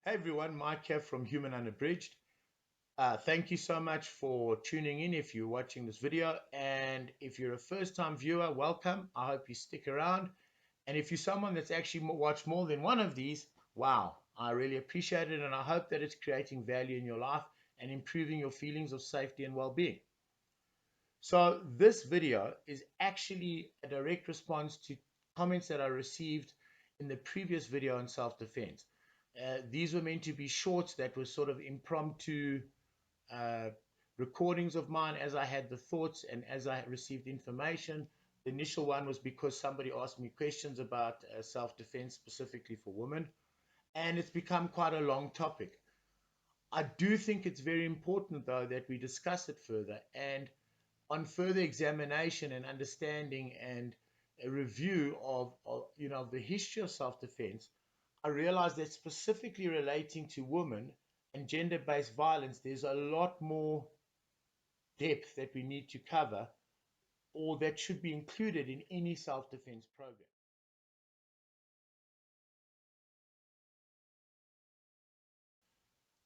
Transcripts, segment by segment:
Hey everyone, Mike here from Human Unabridged. Thank you so much for tuning in if you're watching this video. And if you're a first time viewer, welcome. I hope you stick around. And if you're someone that's actually watched more than one of these, wow, I really appreciate it. And I hope that it's creating value in your life and improving your feelings of safety and well being. So, this video is actually a direct response to comments that I received in the previous video on self defense. These were meant to be shorts that were sort of impromptu uh, recordings of mine as I had the thoughts and as I received information. The initial one was because somebody asked me questions about self-defense specifically for women, and it's become quite a long topic. I do think it's very important, though, that we discuss it further, and on further examination and understanding and a review of the history of self-defense, I realized that specifically relating to women and gender-based violence, there's a lot more depth that we need to cover or that should be included in any self-defense program.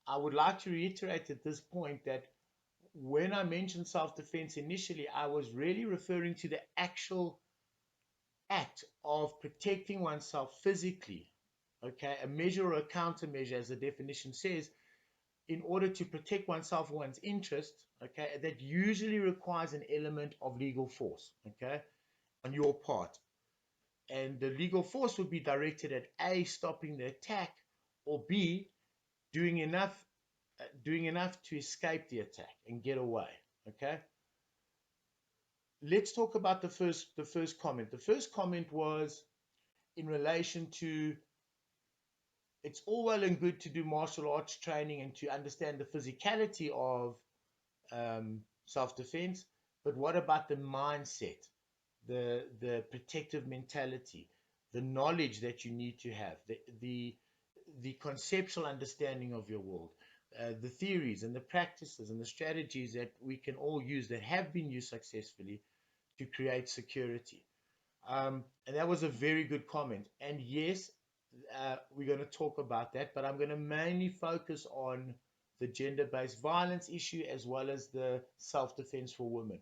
I would like to reiterate at this point that when I mentioned self-defense initially, I was really referring to the actual act of protecting oneself physically. Okay, a measure or a countermeasure, as the definition says, in order to protect oneself or one's interest, okay, that usually requires an element of legal force, okay, on your part. And the legal force would be directed at A, stopping the attack, or B, doing enough to escape the attack and get away. Okay. Let's talk about the first comment. The first comment was in relation to it's all well and good to do martial arts training and to understand the physicality of self-defense, but what about the mindset, the protective mentality, the knowledge that you need to have, the conceptual understanding of your world, the theories and the practices and the strategies that we can all use that have been used successfully to create security. And that was a very good comment. And yes, we're going to talk about that, but I'm going to mainly focus on the gender-based violence issue as well as the self-defense for women,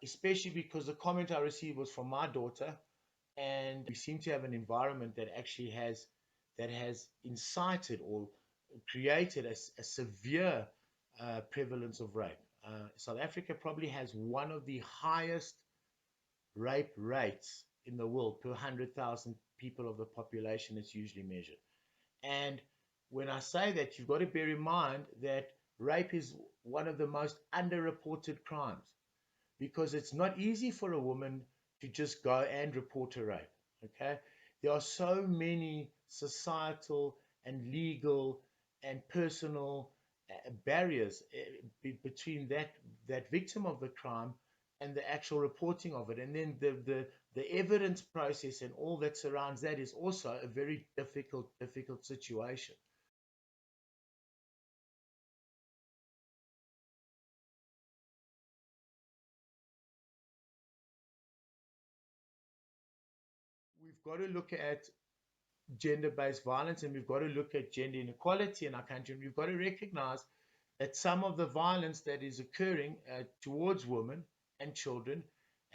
especially because the comment I received was from my daughter, and we seem to have an environment that actually has incited or created a severe prevalence of rape. South Africa probably has one of the highest rape rates in the world per 100,000 people of the population it's usually measured. And when I say that, you've got to bear in mind that rape is one of the most underreported crimes because it's not easy for a woman to just go and report a rape. Okay, there are so many societal and legal and personal barriers between that victim of the crime and the actual reporting of it, and then the evidence process and all that surrounds that is also a very difficult situation. We've got to look at gender-based violence and we've got to look at gender inequality in our country. And we've got to recognize that some of the violence that is occurring towards women and children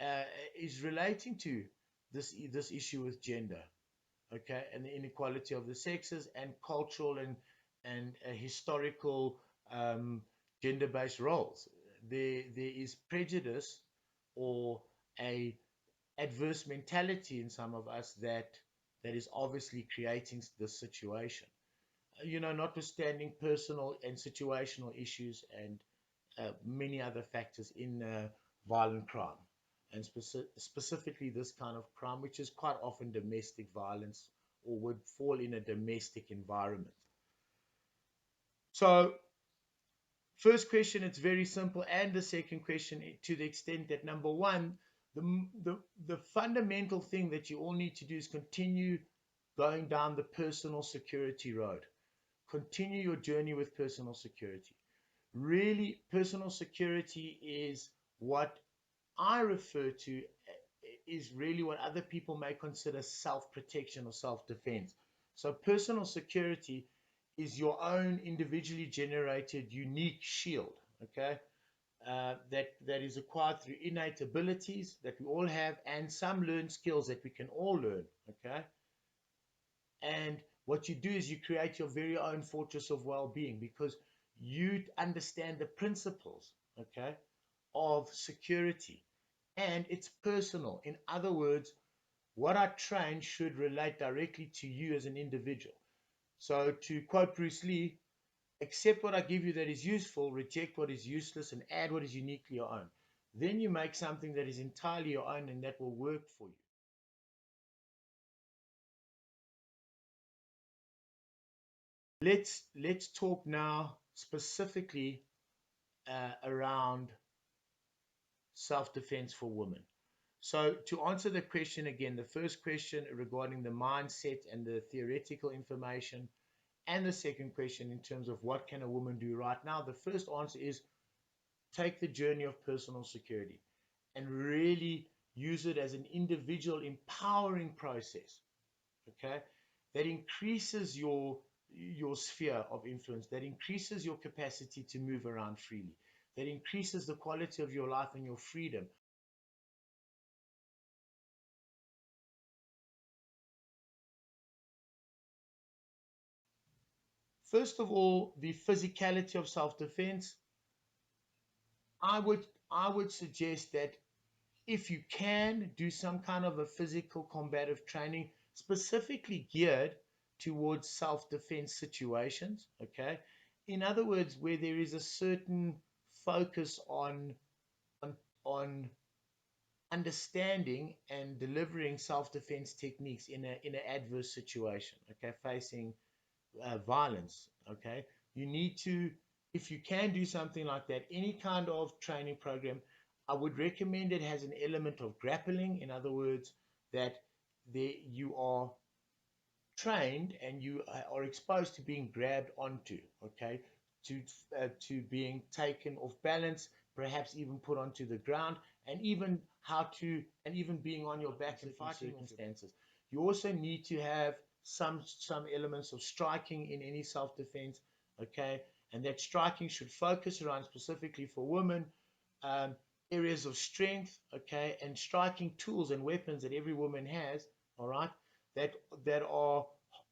uh, is relating to this issue with gender, okay, and the inequality of the sexes and cultural and historical gender-based roles. There is prejudice or a adverse mentality in some of us that is obviously creating this situation. Notwithstanding personal and situational issues and many other factors in violent crime, and specifically this kind of crime, which is quite often domestic violence or would fall in a domestic environment. So, first question, it's very simple, and the second question, to the extent that number one, the fundamental thing that you all need to do is continue going down the personal security road. Continue your journey with personal security. Really, personal security is what I refer to is really what other people may consider self-protection or self-defense. So personal security is your own individually generated unique shield, okay? That is acquired through innate abilities that we all have, and some learned skills that we can all learn, okay? And what you do is you create your very own fortress of well-being because you understand the principles, okay, of security, and it's personal. In other words, what I train should relate directly to you as an individual. So to quote Bruce Lee, accept what I give you that is useful, reject what is useless, and add what is uniquely your own. Then you make something that is entirely your own and that will work for you. Let's talk now specifically around self-defense for women. So to answer the question again, the first question regarding the mindset and the theoretical information, and the second question in terms of what can a woman do right now, the first answer is take the journey of personal security and really use it as an individual empowering process, okay, that increases your sphere of influence, that increases your capacity to move around freely, that increases the quality of your life and your freedom. First of all, the physicality of self-defense. I would suggest that if you can do some kind of a physical combative training specifically geared towards self-defense situations, okay? In other words, where there is a certain focus on, on understanding and delivering self-defense techniques in an adverse situation, okay, facing violence, okay? You need to, if you can do something like that, any kind of training program, I would recommend it has an element of grappling. In other words, that you are trained and you are exposed to being grabbed onto, okay, to being taken off balance, perhaps even put onto the ground, and even being on your back in fighting circumstances. You also need to have some elements of striking in any self-defense, okay, and that striking should focus around specifically for women. Um, Areas of strength, okay, and striking tools and weapons that every woman has, all right, that that are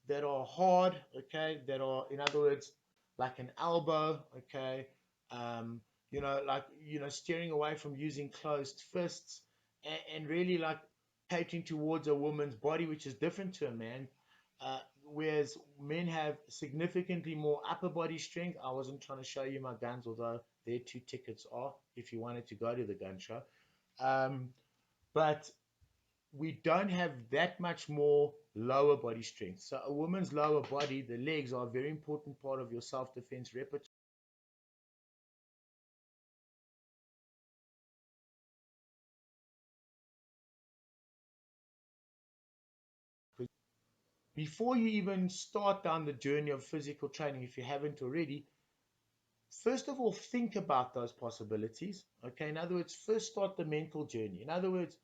that are hard, okay, that are, in other words, like an elbow, okay, um, like steering away from using closed fists, and really like catering towards a woman's body, which is different to a man. Whereas men have significantly more upper body strength. I wasn't trying to show you my guns, although there 2 tickets are if you wanted to go to the gun show. But we don't have that much more lower body strength. So a woman's lower body, the legs, are a very important part of your self-defense repertoire. Before you even start down the journey of physical training, if you haven't already, first of all, think about those possibilities. Okay, in other words, first start the mental journey. In other words,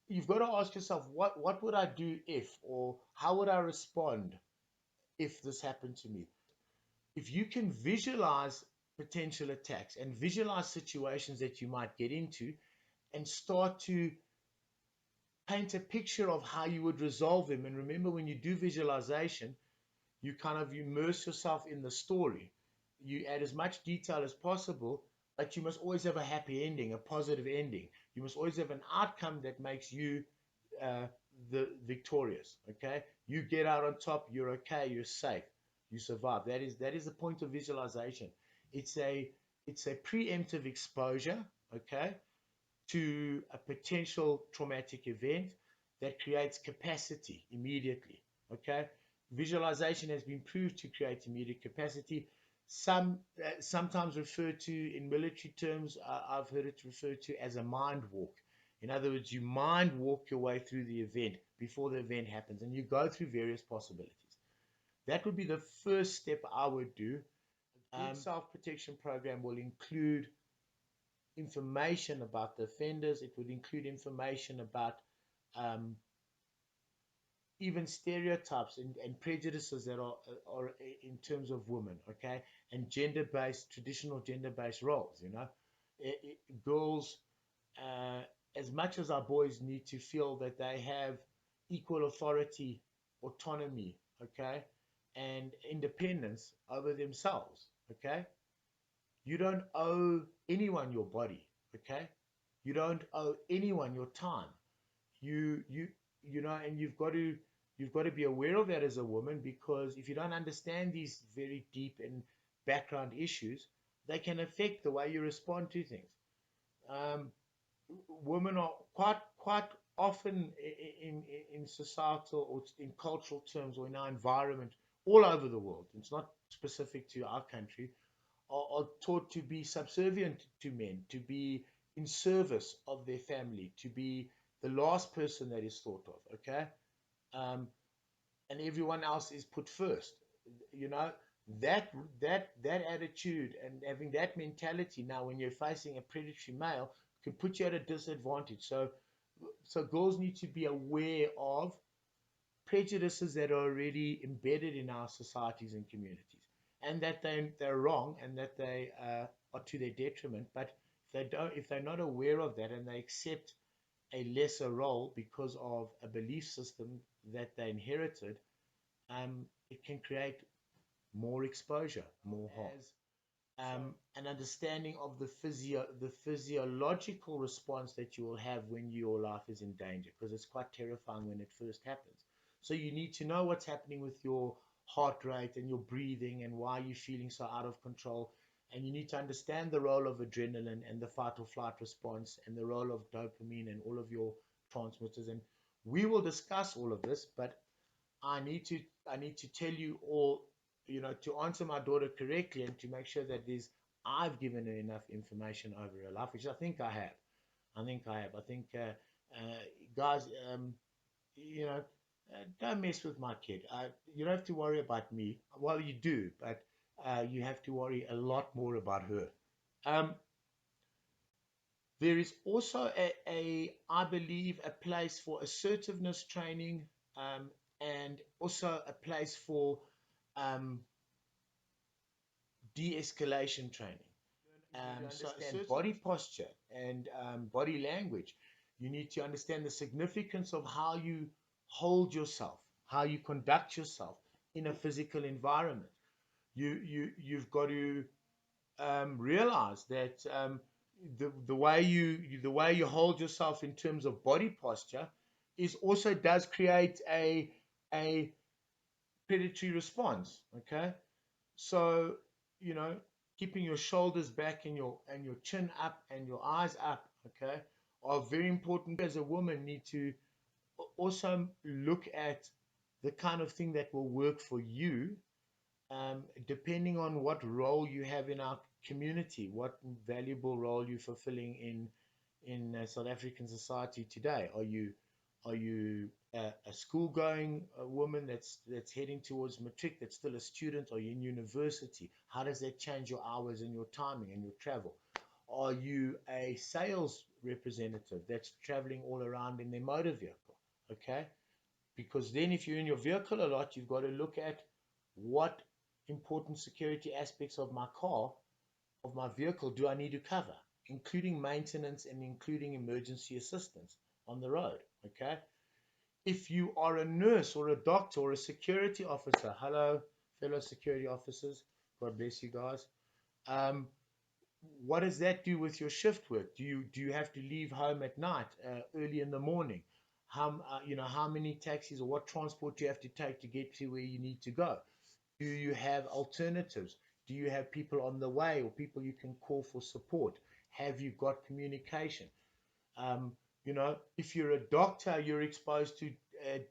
you've got to ask yourself, what would I do if, or how would I respond if this happened to me? If you can visualize potential attacks and visualize situations that you might get into and start to paint a picture of how you would resolve them. And remember, when you do visualization, you kind of immerse yourself in the story. You add as much detail as possible, but you must always have a happy ending, a positive ending. You must always have an outcome that makes you uh, the victorious. Okay, you get out on top. You're okay. You're safe. You survive. That is the point of visualization. It's a preemptive exposure. Okay, to a potential traumatic event that creates capacity immediately. Okay, visualization has been proved to create immediate capacity. Sometimes referred to in military terms, I've heard it referred to as a mind walk. In other words, you mind walk your way through the event before the event happens, and you go through various possibilities. That would be the first step I would do. A good self-protection program will include information about the offenders. It would include information about um, even stereotypes and prejudices that are in terms of women, okay, and traditional gender-based roles. Girls, uh, as much as our boys need to feel that they have equal authority, autonomy, okay, and independence over themselves, okay. You don't owe anyone your body, okay. You don't owe anyone your time. you you and you've got to be aware of that as a woman, because if you don't understand these very deep and background issues, they can affect the way you respond to things. um, Women are quite often in societal or in cultural terms, or in our environment all over the world, it's not specific to our country, are taught to be subservient to men, to be in service of their family, to be the last person that is thought of, okay? Um, and everyone else is put first. You know, that attitude and having that mentality now when you're facing a predatory male can put you at a disadvantage. So girls need to be aware of prejudices that are already embedded in our societies and communities, and that they're wrong, and that they are to their detriment. But if they're not aware of that, and they accept a lesser role because of a belief system that they inherited, it can create more exposure, more harm. An understanding of the physiological response that you will have when your life is in danger, because it's quite terrifying when it first happens. So you need to know what's happening with your heart rate and your breathing, and why you're feeling so out of control. And you need to understand the role of adrenaline and the fight or flight response, and the role of dopamine and all of your transmitters. And we will discuss all of this, but I need to tell you all, to answer my daughter correctly, and to make sure that I've given her enough information over her life, which I think I have. I think, guys, don't mess with my kid. You don't have to worry about me. Well, you do, but you have to worry a lot more about her. Um, there is also I believe, a place for assertiveness training, and also a place for um, de-escalation training. So understand body posture and body language. You need to understand the significance of how you hold yourself, how you conduct yourself in a physical environment. You've got to realize that the way you hold yourself in terms of body posture is also does create a predatory response. Okay, so you know, keeping your shoulders back and your chin up and your eyes up, okay, are very important. As a woman, need to also look at the kind of thing that will work for you, depending on what role you have in our community, what valuable role you're fulfilling in South African society today. Are you a school-going woman that's heading towards matric, that's still a student? Are you in university? How does that change your hours and your timing and your travel? Are you a sales representative that's traveling all around in their motor vehicle? Okay, because then if you're in your vehicle a lot, you've got to look at what important security aspects of my car, of my vehicle, do I need to cover, including maintenance and including emergency assistance on the road. Okay, if you are a nurse or a doctor or a security officer, hello, fellow security officers, God bless you guys. Um, what does that do with your shift work? Do you have to leave home at night, early in the morning? How many taxis or what transport do you have to take to get to where you need to go? Do you have alternatives? Do you have people on the way, or people you can call for support? Have you got communication? If you're a doctor, you're exposed to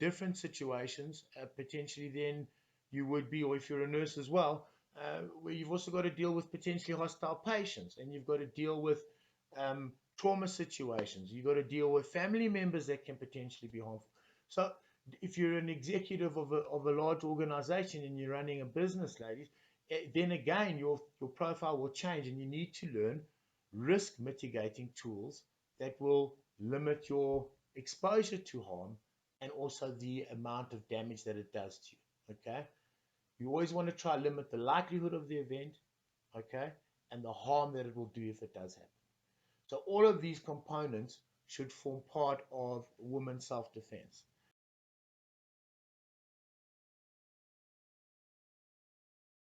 different situations, potentially, than you would be, or if you're a nurse as well, where you've also got to deal with potentially hostile patients, and you've got to deal with trauma situations. You've got to deal with family members that can potentially be harmful. So if you're an executive of a large organization and you're running a business, ladies, then again, your profile will change, and you need to learn risk mitigating tools that will limit your exposure to harm and also the amount of damage that it does to you. Okay, you always want to try limit the likelihood of the event, okay, and the harm that it will do if it does happen. So all of these components should form part of women's self-defense.